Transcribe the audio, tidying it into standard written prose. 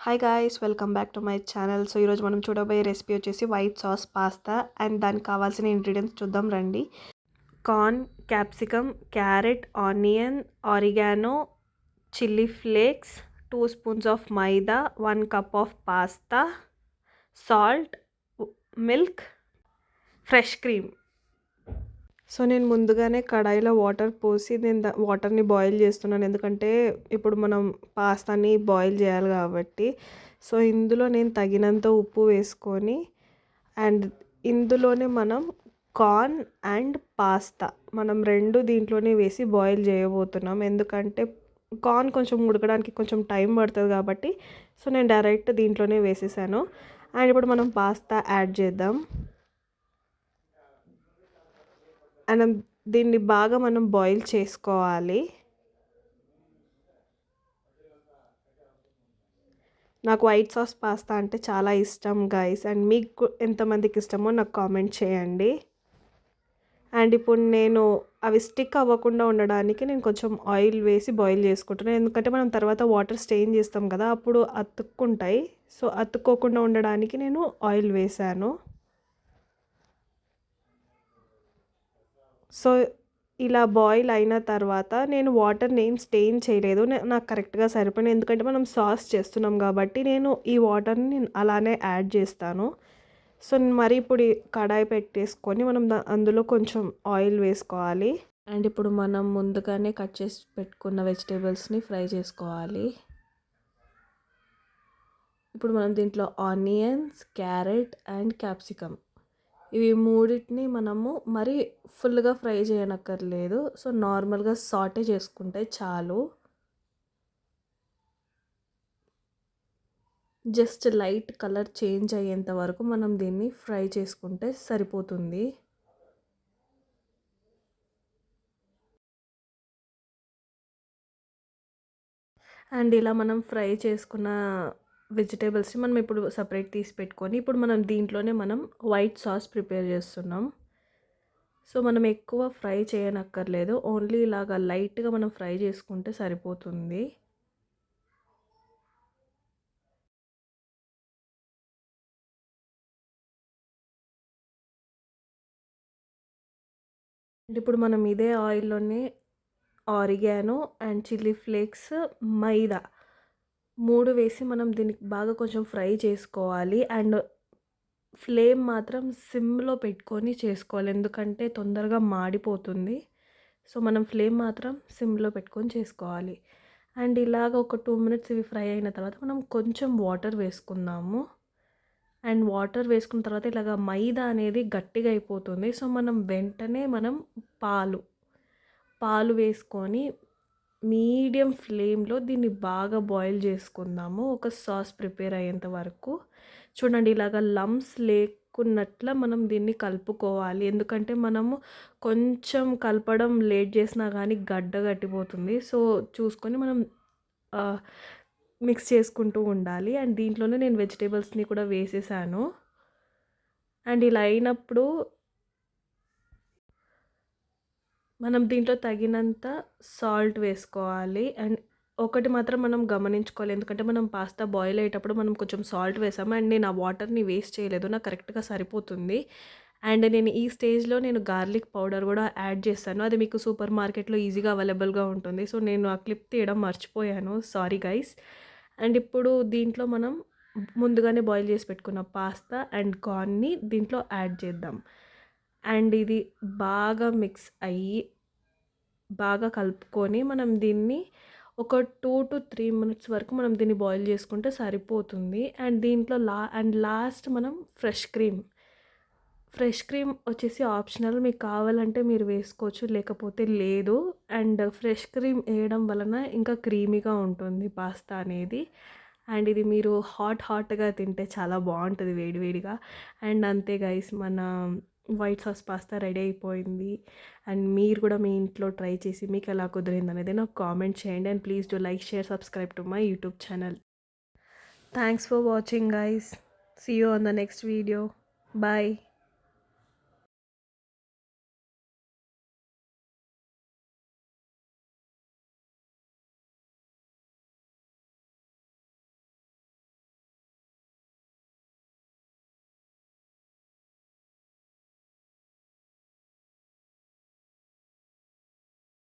Hi guys, welcome back to my channel. So ఈరోజు మనం చూడబోయే రెసిపీ వచ్చేసి వైట్ సాస్ పాస్తా. అండ్ దానికి కావాల్సిన ఇంగ్రీడియంట్స్ చూద్దాం రండి. Corn, capsicum, carrot, onion, oregano, chilli flakes, 2 spoons of maida, 1 cup of pasta, salt, milk, fresh cream. So నేను ముందుగానే కడాయిలో వాటర్ పోసి నేను వాటర్ని బాయిల్ చేస్తున్నాను, ఎందుకంటే ఇప్పుడు మనం పాస్తాని బాయిల్ చేయాలి కాబట్టి. సో ఇందులో నేను తగినంత ఉప్పు వేసుకొని, అండ్ ఇందులోనే మనం కార్న్ అండ్ పాస్తా మనం రెండు దీంట్లోనే వేసి బాయిల్ చేయబోతున్నాం, ఎందుకంటే కార్న్ కొంచెం ఉడకడానికి కొంచెం టైం పడుతుంది కాబట్టి. సో నేను డైరెక్ట్ దీంట్లోనే వేసేసాను. అండ్ ఇప్పుడు మనం పాస్తా యాడ్ చేద్దాం. అండ్ దీన్ని బాగా మనం బాయిల్ చేసుకోవాలి. నాకు వైట్ సాస్ పాస్తా అంటే చాలా ఇష్టం గైస్, అండ్ మీకు ఎంతమందికి ఇష్టమో నాకు కామెంట్ చేయండి. అండ్ ఇప్పుడు నేను అవి స్టిక్ అవ్వకుండా ఉండడానికి నేను కొంచెం ఆయిల్ వేసి బాయిల్ చేసుకుంటున్నాను, ఎందుకంటే మనం తర్వాత వాటర్ స్టెయిన్ చేస్తాం కదా, అప్పుడు అతుక్కుంటాయి. సో అతుక్కోకుండా ఉండడానికి నేను ఆయిల్ వేసాను. సో ఇలా బాయిల్ అయిన తర్వాత నేను వాటర్ని ఏం స్టెయిన్ చేయలేదు, నాకు కరెక్ట్గా సరిపోయింది, ఎందుకంటే మనం సాస్ చేస్తున్నాం కాబట్టి నేను ఈ వాటర్ని అలానే యాడ్ చేస్తాను. సో మరి ఇప్పుడు కడాయి పెట్టేసుకొని మనం అందులో కొంచెం ఆయిల్ వేసుకోవాలి. అండ్ ఇప్పుడు మనం ముందుగానే కట్ చేసి పెట్టుకున్న వెజిటేబుల్స్ని ఫ్రై చేసుకోవాలి. ఇప్పుడు మనం దీంట్లో ఆనియన్స్, క్యారెట్ అండ్ క్యాప్సికమ్, ఇవి మూడింటిని మనము మరి ఫుల్గా ఫ్రై చేయనక్కర్లేదు. సో నార్మల్గా సాటే చేసుకుంటే చాలు. జస్ట్ లైట్ కలర్ చేంజ్ అయ్యేంత వరకు మనం దీన్ని ఫ్రై చేసుకుంటే సరిపోతుంది. అండ్ ఇలా మనం ఫ్రై చేసుకున్న వెజిటేబుల్స్ని మనం ఇప్పుడు సపరేట్ తీసి పెట్టుకొని, ఇప్పుడు మనం దీంట్లోనే మనం వైట్ సాస్ ప్రిపేర్ చేస్తున్నాం. సో మనం ఎక్కువ ఫ్రై చేయనక్కర్లేదు, ఓన్లీ ఇలాగా లైట్గా మనం ఫ్రై చేసుకుంటే సరిపోతుంది. ఇప్పుడు మనం ఇదే ఆయిల్లోనే ఆరిగానో అండ్ చిల్లీ ఫ్లేక్స్, మైదా 3 వేసి మనం దీనికి బాగా కొంచెం ఫ్రై చేసుకోవాలి. అండ్ ఫ్లేమ్ మాత్రం సిమ్లో పెట్టుకొని చేసుకోవాలి, ఎందుకంటే తొందరగా మాడిపోతుంది. సో మనం ఫ్లేమ్ మాత్రం సిమ్లో పెట్టుకొని చేసుకోవాలి. అండ్ ఇలాగ ఒక 2 మినిట్స్ ఇవి ఫ్రై అయిన తర్వాత మనం కొంచెం వాటర్ వేసుకుందాము. అండ్ వాటర్ వేసుకున్న తర్వాత ఇలాగ మైదా అనేది గట్టిగా అయిపోతుంది. సో మనం వెంటనే పాలు వేసుకొని మీడియం ఫ్లేమ్లో దీన్ని బాగా బాయిల్ చేసుకుందాము, ఒక సాస్ ప్రిపేర్ అయ్యేంత వరకు. చూడండి, ఇలాగ లంప్స్ లేకున్నట్ల మనం దీన్ని కలుపుకోవాలి, ఎందుకంటే మనము కొంచెం కలపడం లేట్ చేసినా కానీ గడ్డ కట్టిపోతుంది. సో చూసుకొని మనం మిక్స్ చేసుకుంటూ ఉండాలి. అండ్ దీంట్లోనే నేను వెజిటేబుల్స్ని కూడా వేసేసాను. అండ్ ఇలా అయినప్పుడు మనం దీంట్లో తగినంత సాల్ట్ వేసుకోవాలి. అండ్ ఒకటి మాత్రం మనం గమనించుకోవాలి, ఎందుకంటే మనం పాస్తా బాయిల్ అయ్యేటప్పుడు మనం కొంచెం సాల్ట్ వేసాము, అండ్ నేను ఆ వాటర్ని వేస్ట్ చేయలేదు, నాకు కరెక్ట్గా సరిపోతుంది. అండ్ నేను ఈ స్టేజ్లో నేను గార్లిక్ పౌడర్ కూడా యాడ్ చేస్తాను, అది మీకు సూపర్ మార్కెట్లో ఈజీగా అవైలబుల్గా ఉంటుంది. సో నేను ఆ క్లిప్ తీయడం మర్చిపోయాను, సారీ గైస్. అండ్ ఇప్పుడు దీంట్లో మనం ముందుగానే బాయిల్ చేసి పెట్టుకున్న పాస్తా అండ్ కార్న్ని దీంట్లో యాడ్ చేద్దాం. అండ్ ఇది బాగా మిక్స్ అయ్యి బాగా కలుపుకొని మనం దీన్ని ఒక 2 to 3 మినిట్స్ వరకు మనం దీన్ని బాయిల్ చేసుకుంటే సరిపోతుంది. అండ్ దీంట్లో లాస్ట్ మనం ఫ్రెష్ క్రీమ్ వచ్చేసి ఆప్షనల్, మీకు కావాలంటే మీరు వేసుకోవచ్చు, లేకపోతే లేదు. అండ్ ఫ్రెష్ క్రీమ్ వేయడం వలన ఇంకా క్రీమీగా ఉంటుంది పాస్తా అనేది. అండ్ ఇది మీరు హాట్గా తింటే చాలా బాగుంటుంది వేడివేడిగా. అండ్ అంతే గైస్, మన వైట్ సాస్ పాస్తా రెడీ అయిపోయింది. అండ్ మీరు కూడా మీ ఇంట్లో ట్రై చేసి మీకు ఎలా కుదిరింది అనేది నాకు కామెంట్ చేయండి. And please do like, share, subscribe to my YouTube channel. Thanks for watching guys. See you on the next video. Bye.